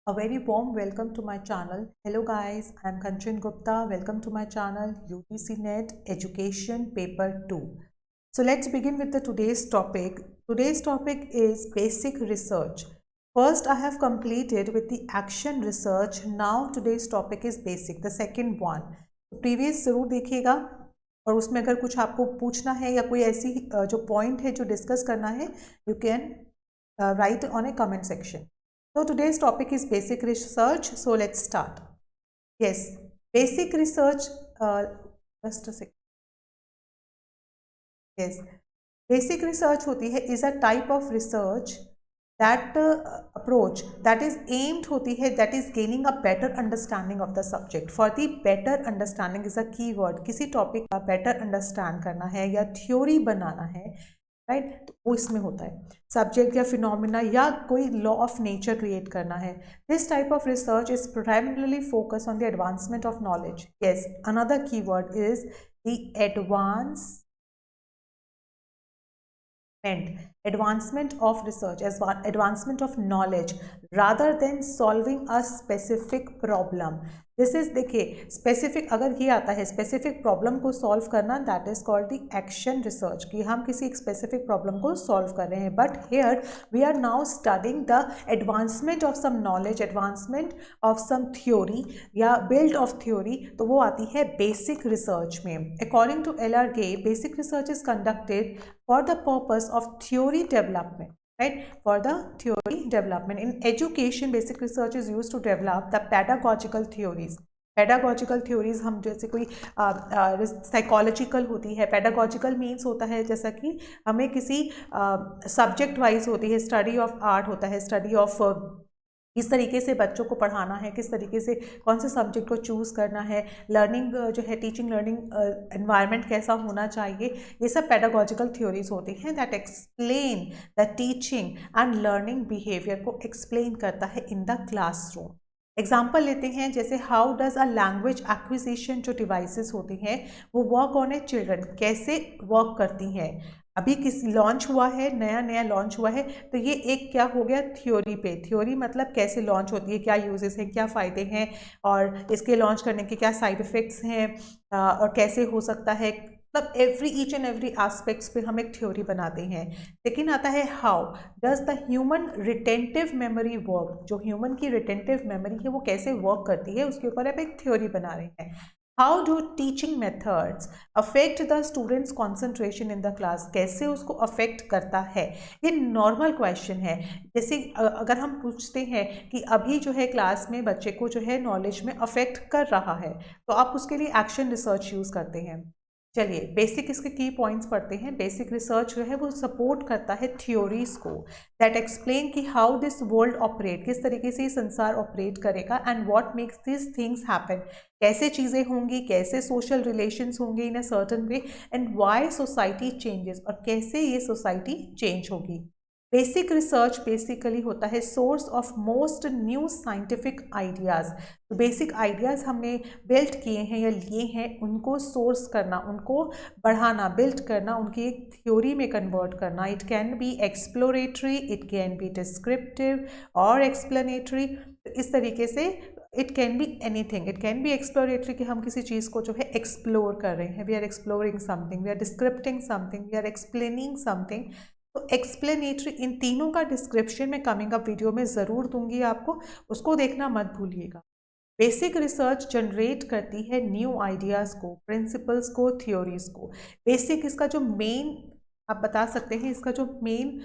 A very warm welcome to my channel. Hello guys, I am Kanchan Gupta. Welcome to my channel UGC NET Education Paper 2. So let's begin with the today's topic. Today's topic is basic research. First I have completed with the action research. Now today's topic is basic, the second one. Previous जरूर देखिएगा और उसमें अगर कुछ आपको पूछना है या कोई ऐसी जो पॉइंट है जो डिस्कस करना है, you can write on a comment section. So today's topic is basic research. So let's start. Yes, basic research. Just a second. Yes, basic research होती है is a type of research that approach that is aimed होती है that is gaining a better understanding of the subject. For the better understanding is a key word. किसी topic का better understand करना है या theory बनाना है, right तो वो इसमें होता है सब्जेक्ट या फिनोमिना या कोई लॉ ऑफ नेचर क्रिएट करना है. This type of research is primarily focus on the advancement of knowledge. Yes, another keyword is the advancement of research, as advancement of knowledge rather than solving a specific problem. This is देखिए specific अगर ये आता है specific problem को solve करना, that is called the action research कि हम किसी एक स्पेसिफिक प्रॉब्लम को सॉल्व कर रहे हैं. But here we are now studying the advancement of some knowledge, advancement of some theory या बिल्ड ऑफ थ्योरी, तो वो आती है बेसिक रिसर्च में. According to LR Gay, basic research is conducted for the purpose of theory development, right? For the theory development. In education, basic research is used to develop the pedagogical theories. Pedagogical theories हम जैसे कोई psychological होती है. Pedagogical means होता है जैसा कि हमें किसी सब्जेक्ट वाइज होती है, स्टडी ऑफ आर्ट होता है, स्टडी ऑफ किस तरीके से बच्चों को पढ़ाना है, किस तरीके से कौन से सब्जेक्ट को चूज़ करना है, लर्निंग जो है टीचिंग लर्निंग एनवायरनमेंट कैसा होना चाहिए, ये सब पेडागोजिकल थ्योरीज होती हैं that explain the teaching and learning behaviour को एक्सप्लेन करता है इन द क्लासरूम. एग्जाम्पल लेते हैं जैसे how does a language acquisition जो डिवाइसेस होती हैं वो वर्क ऑन ए चिल्ड्रन, कैसे वर्क करती हैं. अभी किस लॉन्च हुआ है, नया नया लॉन्च हुआ है, तो ये एक क्या हो गया थ्योरी पे. थ्योरी मतलब कैसे लॉन्च होती है, क्या यूजेस हैं, क्या फ़ायदे हैं और इसके लॉन्च करने के क्या साइड इफ़ेक्ट्स हैं और कैसे हो सकता है. मतलब ईच एंड एवरी एस्पेक्ट्स पे हम एक थ्योरी बनाते हैं. लेकिन आता है how does the human retentive memory work, जो ह्यूमन की रिटेंटिव मेमोरी है वो कैसे वर्क करती है, उसके ऊपर आप एक थ्योरी बना रहे हैं. How do teaching methods affect the students concentration in the class, कैसे उसको अफेक्ट करता है. ये नॉर्मल क्वेश्चन है. जैसे अगर हम पूछते हैं कि अभी जो है क्लास में बच्चे को जो है नॉलेज में अफेक्ट कर रहा है, तो आप उसके लिए एक्शन रिसर्च यूज़ करते हैं. चलिए बेसिक इसके की पॉइंट्स पढ़ते हैं. बेसिक रिसर्च जो है वो सपोर्ट करता है थ्योरीज को दैट एक्सप्लेन कि हाउ दिस वर्ल्ड ऑपरेट, किस तरीके से ये संसार ऑपरेट करेगा, and what makes this things happen, कैसे चीज़ें होंगी, कैसे सोशल रिलेशंस होंगे in a certain way, and why society changes, और कैसे ये सोसाइटी चेंज होगी. बेसिक रिसर्च बेसिकली होता है source of most new scientific ideas. तो बेसिक आइडियाज़ हमने बिल्ड किए हैं या लिए हैं, उनको सोर्स करना, उनको बढ़ाना, बिल्ड करना, उनकी एक थ्योरी में कन्वर्ट करना. It can be exploratory, it can be descriptive और एक्सप्लेनेटरी. इस तरीके से it can be anything. It can be exploratory कि हम किसी चीज़ को जो है एक्सप्लोर कर रहे हैं, we are exploring something, we are describing something, we are explaining something. तो एक्सप्लेनेटरी, इन तीनों का डिस्क्रिप्शन मैं कमिंग अप वीडियो में ज़रूर दूंगी आपको, उसको देखना मत भूलिएगा. बेसिक रिसर्च जनरेट करती है न्यू आइडियाज़ को, प्रिंसिपल्स को, थ्योरीज को. बेसिक इसका जो मेन आप बता सकते हैं, इसका जो मेन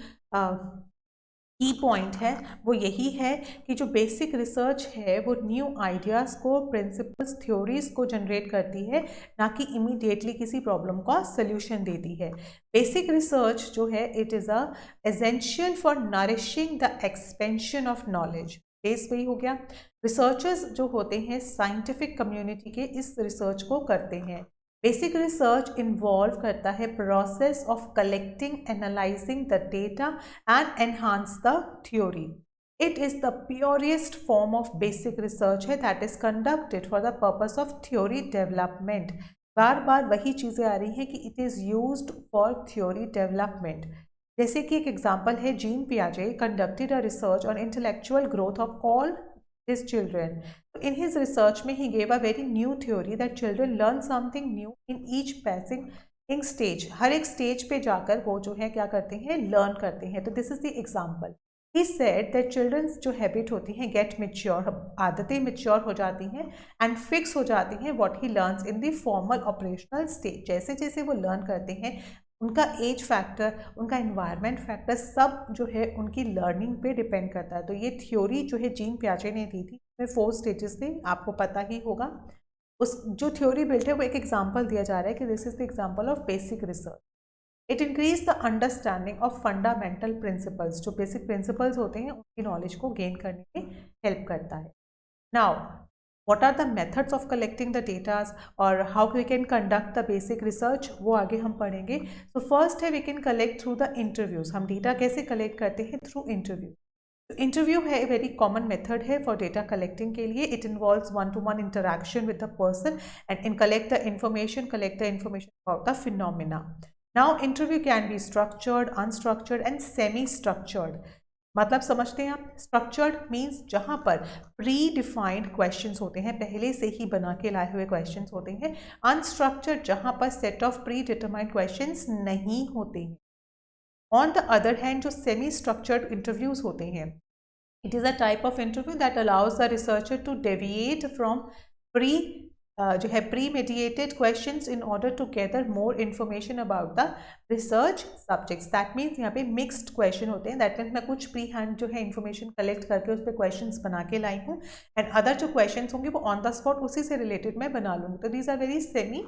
की पॉइंट है वो यही है कि जो बेसिक रिसर्च है वो न्यू आइडियाज़ को, प्रिंसिपल्स, थ्योरीज को जनरेट करती है, ना कि इमीडिएटली किसी प्रॉब्लम का सल्यूशन देती है. बेसिक रिसर्च जो है it is a essential for nourishing the expansion of knowledge. Base वही हो गया. रिसर्चर्स जो होते हैं साइंटिफिक कम्युनिटी के इस रिसर्च को करते हैं. बेसिक रिसर्च इन्वॉल्व करता है process of collecting, analysing the data and enhance the theory. It is the purest form of basic research है that is conducted for the purpose of theory development. बार बार वही चीज़ें आ रही हैं कि it is used for theory development. जैसे कि एक example है gene पियाजे conducted a research on intellectual growth of all his children. In his research में he gave a very new theory that children learn something new in each passing stage. हर एक stage पे जाकर वो जो है क्या करते हैं, लर्न करते हैं. तो this is the example. He said that children's जो हैबिट होती हैं get mature, आदतें मेच्योर हो जाती हैं एंड फिक्स हो जाती हैं what he learns in the formal operational stage. जैसे जैसे वो लर्न करते हैं उनका एज फैक्टर, उनका इन्वायरमेंट फैक्टर सब जो है उनकी लर्निंग पे डिपेंड करता है. तो ये थ्योरी जो है जीन पियाजे ने दी थी, इसमें 4 स्टेजेस थे, आपको पता ही होगा. उस जो थ्योरी बिल्ट है वो एक एग्जांपल दिया जा रहा है कि this is the example of basic research. It increase the understanding of fundamental principles. जो बेसिक प्रिंसिपल्स होते हैं उनकी नॉलेज को गेन करने में हेल्प करता है. Now what are the methods of collecting the data और how we can conduct the basic research, वो आगे हम पढ़ेंगे. So first है we can collect through the interviews. हम डेटा कैसे कलेक्ट करते हैं? Through interview. इंटरव्यू है वेरी कॉमन मेथड है फॉर डेटा कलेक्टिंग के लिए. It involves 1-to-1 interaction with the person and in collect the information about the phenomena. Now interview can be structured, unstructured and semi structured. मतलब समझते हैं आप? Structured means जहाँ पर pre defined questions होते हैं, पहले से ही बना के लाए हुए क्वेश्चंस होते हैं. अनस्ट्रक्चर्ड जहाँ पर set of predetermined questions नहीं होते हैं. ऑन द अदर हैंड जो सेमी स्ट्रक्चर्ड इंटरव्यूज होते हैं, it is a type of interview that allows the researcher to deviate from pre जो है pre mediated questions in order to gather more information about the research subjects. That means यहाँ पे mixed question होते हैं. That means मैं कुछ pre hand जो है इन्फॉर्मेशन कलेक्ट करके उस पर क्वेश्चंस बना के लाई हूँ एंड अदर जो क्वेश्चंस होंगे वो ऑन द स्पॉट उसी से रिलेटेड मैं बना लूँगी. तो दीज आर वेरी सेमी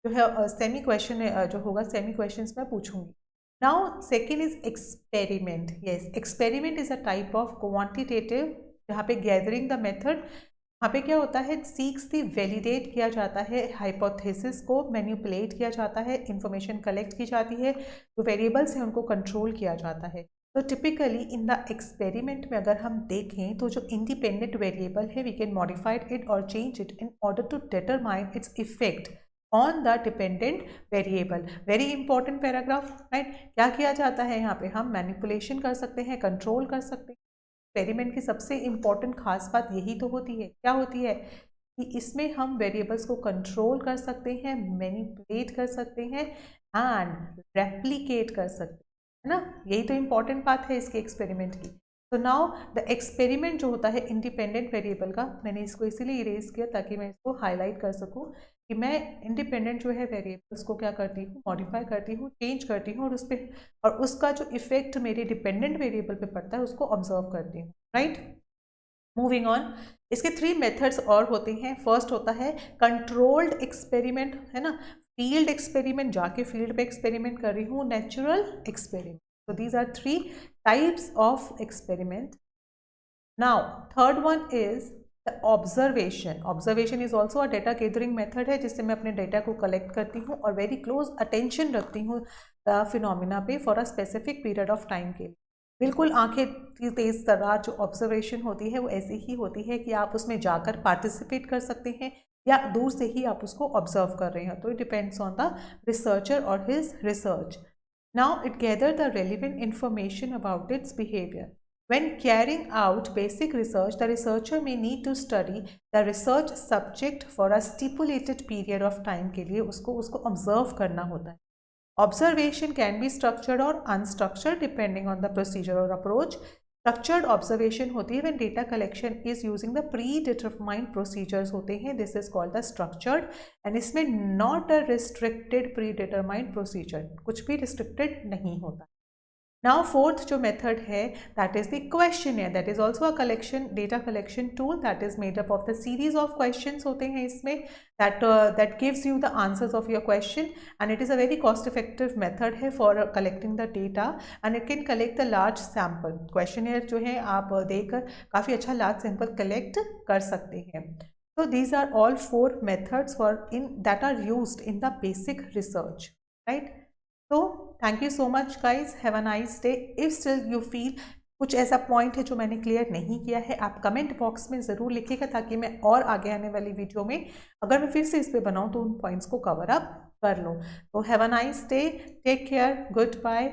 जो है सेमी क्वेश्चन जो होगा सेमी क्वेश्चन मैं पूछूंगी. Now second is experiment. Yes, experiment is a type of quantitative जहाँ पे gathering the method. यहाँ पे क्या होता है? सीक्स दी वैलिडेट किया जाता है, हाइपोथेसिस को मैनिपुलेट किया जाता है, इंफॉर्मेशन कलेक्ट की जाती है, जो वेरिएबल्स हैं उनको कंट्रोल किया जाता है. तो टिपिकली इन द एक्सपेरिमेंट में अगर हम देखें तो जो इंडिपेंडेंट वेरिएबल है वी कैन मॉडिफाई इट और change it in order to determine its effect on the dependent variable. Very important paragraph, right. क्या किया जाता है यहाँ पे? हम मैनिपुलेशन कर सकते हैं, कंट्रोल कर सकते हैं. एक्सपेरिमेंट की सबसे इंपॉर्टेंट खास बात यही तो होती है. क्या होती है? कि इसमें हम वेरिएबल्स को कंट्रोल कर सकते हैं, मैनिपुलेट कर सकते हैं एंड रेप्लिकेट कर सकते हैं, है ना. यही तो इंपॉर्टेंट बात है इसके एक्सपेरिमेंट की. तो नाउ द एक्सपेरिमेंट जो होता है इंडिपेंडेंट वेरिएबल का, मैंने इसको इसीलिए इरेज किया ताकि मैं इसको हाईलाइट कर सकूं कि मैं इंडिपेंडेंट जो है वेरिएबल्स को क्या करती हूँ? मॉडिफाई करती हूँ, चेंज करती हूँ और उसका जो इफेक्ट मेरे डिपेंडेंट वेरिएबल पे पड़ता है उसको ऑब्जर्व करती हूँ, राइट. मूविंग ऑन, इसके 3 मेथड्स और होते हैं. फर्स्ट होता है कंट्रोल्ड एक्सपेरिमेंट, है ना. फील्ड एक्सपेरिमेंट, जाके फील्ड पे एक्सपेरिमेंट कर रही हूँ. Natural experiment. So these are 3 types of experiment. Now third one is the observation. Observation is also a data gathering method है जिससे मैं अपने डेटा को कलेक्ट करती हूँ और वेरी क्लोज अटेंशन रखती हूँ द फिनोमिना पे for a specific period of time के लिए. बिल्कुल आंखें तेज तर्रार जो ऑब्जर्वेशन होती है वो ऐसी ही होती है कि आप उसमें जाकर पार्टिसिपेट कर सकते हैं या दूर से ही आप उसको ऑब्जर्व कर रहे हैं. तो it depends on the researcher और his research. Now it gathered the relevant information about its behavior. When carrying out basic research, the researcher may need to study the research subject for a stipulated period of time के लिए उसको observe करना होता है. Observation can be structured or unstructured depending on the procedure or approach. Structured observation होती है when data collection is using the predetermined procedures होते हैं. This is called the structured and इसमें not a restricted predetermined procedure, कुछ भी restricted नहीं होता. Now fourth जो method है that is the questionnaire. That is also a data collection tool that is made up of the series of questions होते हैं इसमें that gives you the answers of your question and it is a very cost effective method है for collecting the data and it can collect the large sample. Questionnaire जो है आप देकर काफ़ी अच्छा large sample collect कर सकते हैं. So these are all 4 methods that are used in the basic research, right? So thank you so much guys, have a nice day. If still you feel कुछ ऐसा पॉइंट है जो मैंने clear नहीं किया है आप कमेंट बॉक्स में ज़रूर लिखिएगा ताकि मैं और आगे आने वाली वीडियो में अगर मैं फिर से इस पे बनाऊँ तो उन पॉइंट्स को कवर अप कर लूँ. तो have a nice day, take care, good bye.